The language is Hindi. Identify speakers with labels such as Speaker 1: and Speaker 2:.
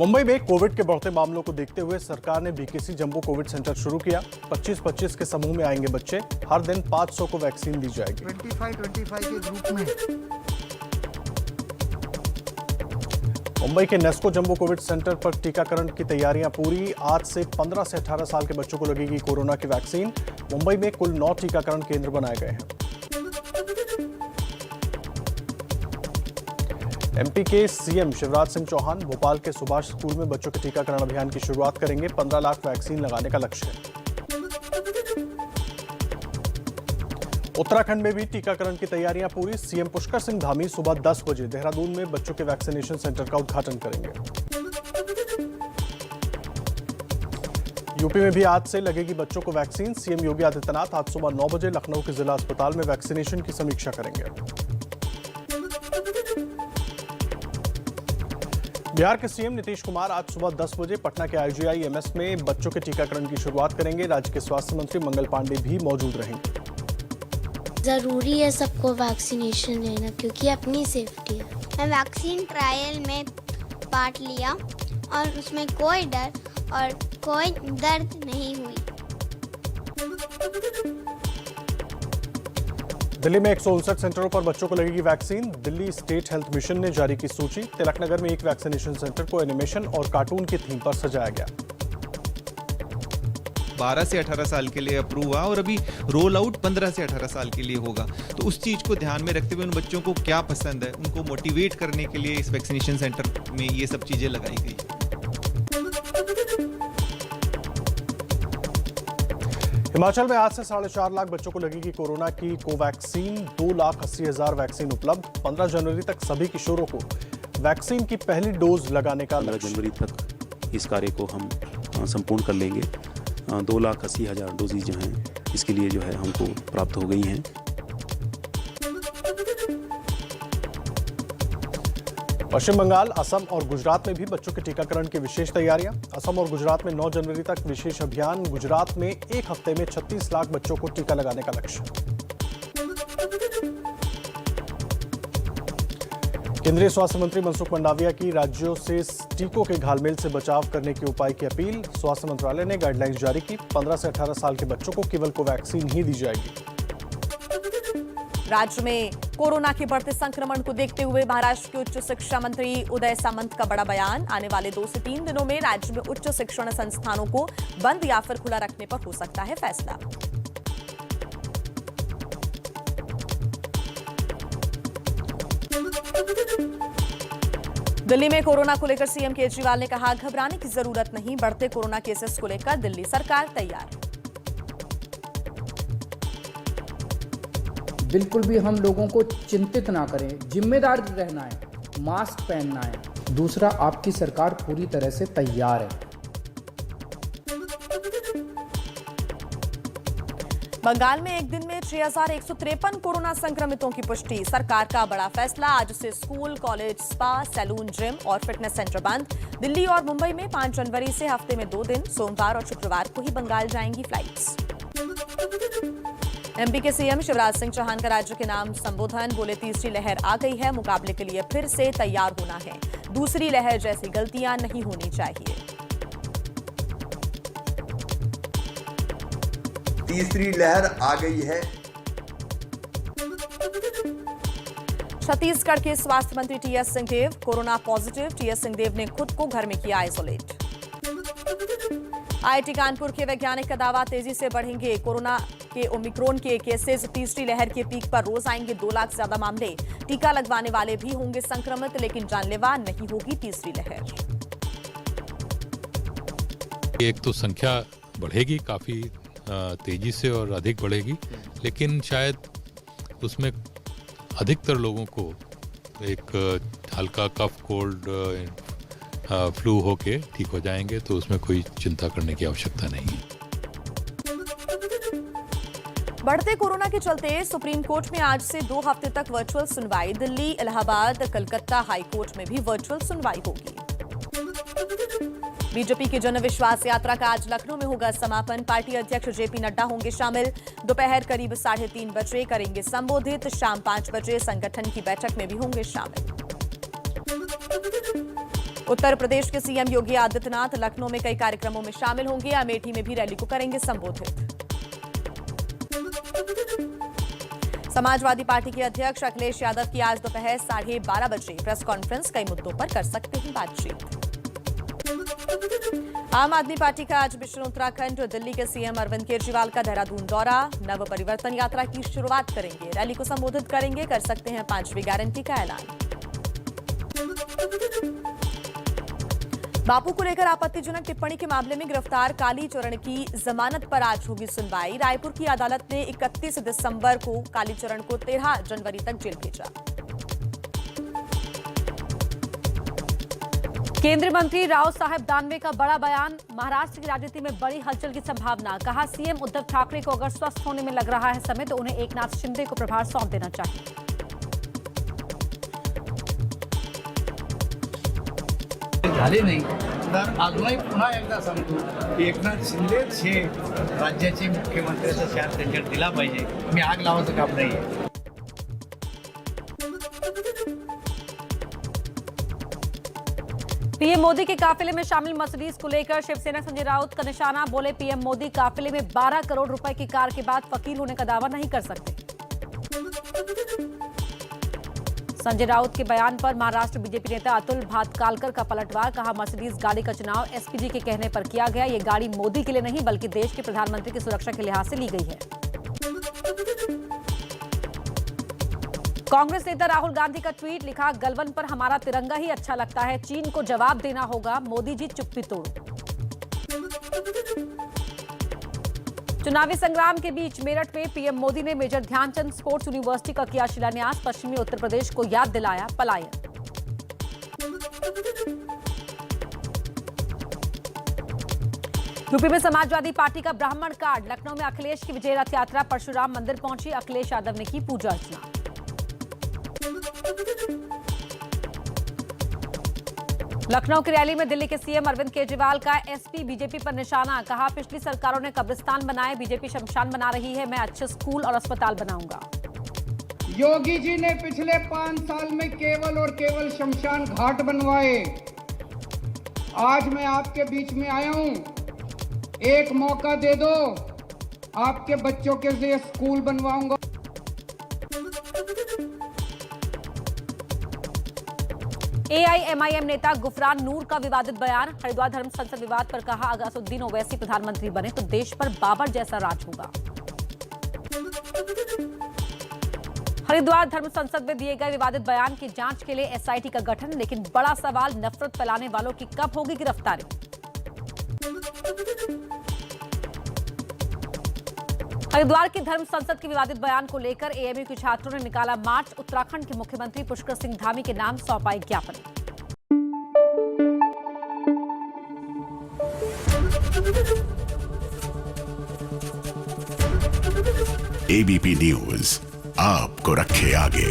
Speaker 1: मुंबई में कोविड के बढ़ते मामलों को देखते हुए सरकार ने बीकेसी जंबो कोविड सेंटर शुरू किया। 25-25 के समूह में आएंगे बच्चे। हर दिन 500 को वैक्सीन दी जाएगी।
Speaker 2: 25-25 के ग्रुप में
Speaker 1: मुंबई के नेस्को जंबो कोविड सेंटर पर टीकाकरण की तैयारियां पूरी। आज से 15 से 18 साल के बच्चों को लगेगी कोरोना की वैक्सीन। मुंबई में कुल 9 टीकाकरण केंद्र बनाए गए हैं। एमपी के सीएम शिवराज सिंह चौहान भोपाल के सुभाष स्कूल में बच्चों के टीकाकरण अभियान की शुरुआत करेंगे। 15 लाख वैक्सीन लगाने का लक्ष्य है। उत्तराखंड में भी टीकाकरण की तैयारियां पूरी। सीएम पुष्कर सिंह धामी सुबह 10 बजे देहरादून में बच्चों के वैक्सीनेशन सेंटर का उद्घाटन करेंगे। यूपी में भी आज से लगेगी बच्चों को वैक्सीन। सीएम योगी आदित्यनाथ आज सुबह 9 बजे लखनऊ के जिला अस्पताल में वैक्सीनेशन की समीक्षा करेंगे। बिहार के सीएम नीतीश कुमार आज सुबह 10 बजे पटना के IGIMS में बच्चों के टीकाकरण की शुरुआत करेंगे। राज्य के स्वास्थ्य मंत्री मंगल पांडे भी मौजूद रहेंगे।
Speaker 3: जरूरी है सबको वैक्सीनेशन लेना क्योंकि अपनी सेफ्टी है।
Speaker 4: मैं वैक्सीन ट्रायल में पार्ट लिया और उसमें कोई डर और कोई दर्द नहीं हुई।
Speaker 1: दिल्ली में 159 सेंटरों पर बच्चों को लगेगी vaccine. Delhi state health mission ने जारी की सूची। तिलकनगर में एक वैक्सीनेशन सेंटर को एनिमेशन और कार्टून की थीम पर सजाया गया।
Speaker 5: 12 से 18 साल के लिए अप्रूव हुआ और अभी रोल आउट 15 से 18 साल के लिए होगा। तो उस चीज को ध्यान में रखते हुए उन बच्चों को क्या पसंद है, उनको मोटिवेट करने के लिए इस वैक्सीनेशन सेंटर में ये सब चीजें लगाई गई।
Speaker 1: हिमाचल में आज से 4.5 लाख बच्चों को लगेगी कोरोना की कोवैक्सीन। 2,80,000 वैक्सीन उपलब्ध। 15 जनवरी तक सभी किशोरों को वैक्सीन की पहली डोज लगाने का लक्ष्य।
Speaker 6: 15 जनवरी तक इस कार्य को हम संपूर्ण कर लेंगे। 2,80,000 डोजेज जो हैं इसके लिए जो है हमको प्राप्त हो गई हैं।
Speaker 1: पश्चिम बंगाल, असम और गुजरात में भी बच्चों के टीकाकरण की विशेष तैयारियां। असम और गुजरात में 9 जनवरी तक विशेष अभियान। गुजरात में एक हफ्ते में 36 लाख बच्चों को टीका लगाने का लक्ष्य। केंद्रीय स्वास्थ्य मंत्री मनसुख मंडाविया की राज्यों से टीकों के घालमेल से बचाव करने के उपाय की अपील। स्वास्थ्य मंत्रालय ने गाइडलाइंस जारी की। 15 से 18 साल के बच्चों को केवल कोवैक्सीन ही दी जाएगी।
Speaker 7: राज्य में कोरोना के बढ़ते संक्रमण को देखते हुए महाराष्ट्र के उच्च शिक्षा मंत्री उदय सामंत का बड़ा बयान। आने वाले 2 से 3 दिनों में राज्य में उच्च शिक्षण संस्थानों को बंद या फिर खुला रखने पर हो सकता है फैसला। दिल्ली में कोरोना को लेकर सीएम केजरीवाल ने कहा, घबराने की जरूरत नहीं। बढ़ते कोरोना केसेस को लेकर दिल्ली सरकार तैयार।
Speaker 8: बिल्कुल भी हम लोगों को चिंतित ना करें, जिम्मेदार रहना है, मास्क पहनना है। दूसरा, आपकी सरकार पूरी तरह से तैयार है।
Speaker 7: बंगाल में एक दिन में 6,153 कोरोना संक्रमितों की पुष्टि। सरकार का बड़ा फैसला। आज से school, college, spa, salon, gym और फिटनेस सेंटर बंद। दिल्ली और मुंबई में 5 जनवरी से हफ्ते में 2 दिन सोमवार और शुक्रवार को ही बंगाल जाएंगी फ्लाइट्स। एमपी के सीएम शिवराज सिंह चौहान का राज्य के नाम संबोधन। बोले, तीसरी लहर आ गई है, मुकाबले के लिए फिर से तैयार होना है। दूसरी लहर जैसी गलतियां नहीं होनी चाहिए।
Speaker 9: तीसरी लहर आ गई है।
Speaker 7: छत्तीसगढ़ के स्वास्थ्य मंत्री TS Singh Deo corona positive. TS Singh Deo ने खुद को घर में किया आइसोलेट। आईआईटी कानपुर के वैज्ञानिक का दावा, तेजी से बढ़ेंगे कोरोना के ओमिक्रॉन के केसेस। तीसरी लहर के पीक पर रोज आएंगे 2 लाख से ज्यादा मामले। टीका लगवाने वाले भी होंगे संक्रमित, लेकिन जानलेवा नहीं होगी तीसरी लहर।
Speaker 10: एक तो संख्या बढ़ेगी काफी तेजी से और अधिक बढ़ेगी, लेकिन शायद उसमें अधिकतर लोगों को एक हल्का कफ, कोल्ड, फ्लू होके ठीक हो जाएंगे, तो उसमें कोई चिंता करने की आवश्यकता नहीं है।
Speaker 7: बढ़ते कोरोना के चलते सुप्रीम कोर्ट में आज से 2 हफ्ते तक वर्चुअल सुनवाई। दिल्ली, इलाहाबाद, कलकत्ता हाई कोर्ट में भी वर्चुअल सुनवाई होगी। बीजेपी की जन विश्वास यात्रा का आज लखनऊ में होगा समापन। पार्टी अध्यक्ष जेपी नड्डा होंगे शामिल। दोपहर करीब 3:30 बजे करेंगे संबोधित। शाम 5 बजे संगठन की बैठक में भी होंगे शामिल। उत्तर प्रदेश के सीएम योगी आदित्यनाथ लखनऊ में कई कार्यक्रमों में शामिल होंगे। अमेठी में भी रैली को करेंगे संबोधित। समाजवादी पार्टी के अध्यक्ष अखिलेश यादव की आज दोपहर 12:30 बजे प्रेस कॉन्फ्रेंस, कई मुद्दों पर कर सकते हैं बातचीत। आम आदमी पार्टी का आज मिशन उत्तराखंड, दिल्ली के सीएम अरविंद केजरीवाल का देहरादून दौरा, नव परिवर्तन यात्रा की शुरुआत करेंगे, रैली को संबोधित करेंगे, कर सकते हैं 5वीं गारंटी का ऐलान। बापू को लेकर आपत्तिजनक टिप्पणी के मामले में गिरफ्तार कालीचरण की जमानत पर आज होगी सुनवाई। रायपुर की अदालत ने 31 दिसंबर को कालीचरण को 13 जनवरी तक जेल भेजा। केंद्रीय मंत्री राव साहब दानवे का बड़ा बयान, महाराष्ट्र की राजनीति में बड़ी हलचल की संभावना। कहा सीएम उद्धव ठाकरे को अगर स्वस्थ होने में लग रहा है समय तो उन्हें एकनाथ शिंदे को प्रभार सौंप देना चाहिए।
Speaker 2: झाले नाही तर अजूनही पुन्हा एकदा सांगतो, एकनाथ शिंदेच हे राज्याचे मुख्यमंत्र्याचा शान त्यांच्यात दिला पाहिजे. मी आग लावायचं काम नाहीये.
Speaker 7: पीएम मोदी के काफिले में शामिल मर्सिडीज को लेकर शिवसेना संजय राउत का निशाना। बोले पीएम मोदी काफिले में 12 करोड़ रुपए की कार के बाद फकीर होने का दावा नहीं कर सकते। संजय राउत के बयान पर महाराष्ट्र बीजेपी नेता अतुल भातकालकर का पलटवार। कहा मर्सिडीज गाड़ी का चुनाव एसपीजी के कहने पर किया गया। ये गाड़ी मोदी के लिए नहीं बल्कि देश के प्रधानमंत्री की सुरक्षा के लिहाज से ली गई है। कांग्रेस नेता राहुल गांधी का ट्वीट, लिखा गलवन पर हमारा तिरंगा ही अच्छा लगता है, चीन को जवाब देना होगा, मोदी जी चुप्पी तोड़ो। चुनावी संग्राम के बीच मेरठ में पीएम मोदी ने मेजर ध्यानचंद स्पोर्ट्स यूनिवर्सिटी का किया शिलान्यास। पश्चिमी उत्तर प्रदेश को याद दिलाया पलायन। यूपी में समाजवादी पार्टी का ब्राह्मण कार्ड, लखनऊ में अखिलेश की विजय रथ यात्रा परशुराम मंदिर पहुंची। अखिलेश यादव ने की पूजा अर्चना। लखनऊ की रैली में दिल्ली के सीएम अरविंद केजरीवाल का एसपी बीजेपी पर निशाना। कहा पिछली सरकारों ने कब्रिस्तान बनाए, बीजेपी शमशान बना रही है, मैं अच्छे स्कूल और अस्पताल बनाऊंगा।
Speaker 8: योगी जी ने पिछले 5 साल में केवल और केवल शमशान घाट बनवाए। आज मैं आपके बीच में आया हूं, एक मौका दे दो, आपके बच्चों के लिए स्कूल बनवाऊंगा।
Speaker 7: एआईएमआईएम नेता गुफरान नूर का विवादित बयान। हरिद्वार धर्म संसद विवाद पर कहा अगसुद्दीन ओवैसी प्रधानमंत्री बने तो देश पर बाबर जैसा राज होगा। हरिद्वार धर्म संसद में दिए गए विवादित बयान की जांच के लिए एसआईटी का गठन, लेकिन बड़ा सवाल नफरत फैलाने वालों की कब होगी गिरफ्तारी। हरिद्वार की धर्म संसद के विवादित बयान को लेकर एएमयू के छात्रों ने निकाला मार्च। उत्तराखंड के मुख्यमंत्री पुष्कर सिंह धामी के नाम सौंपा एक ज्ञापन।
Speaker 11: एबीपी न्यूज आपको रखे आगे।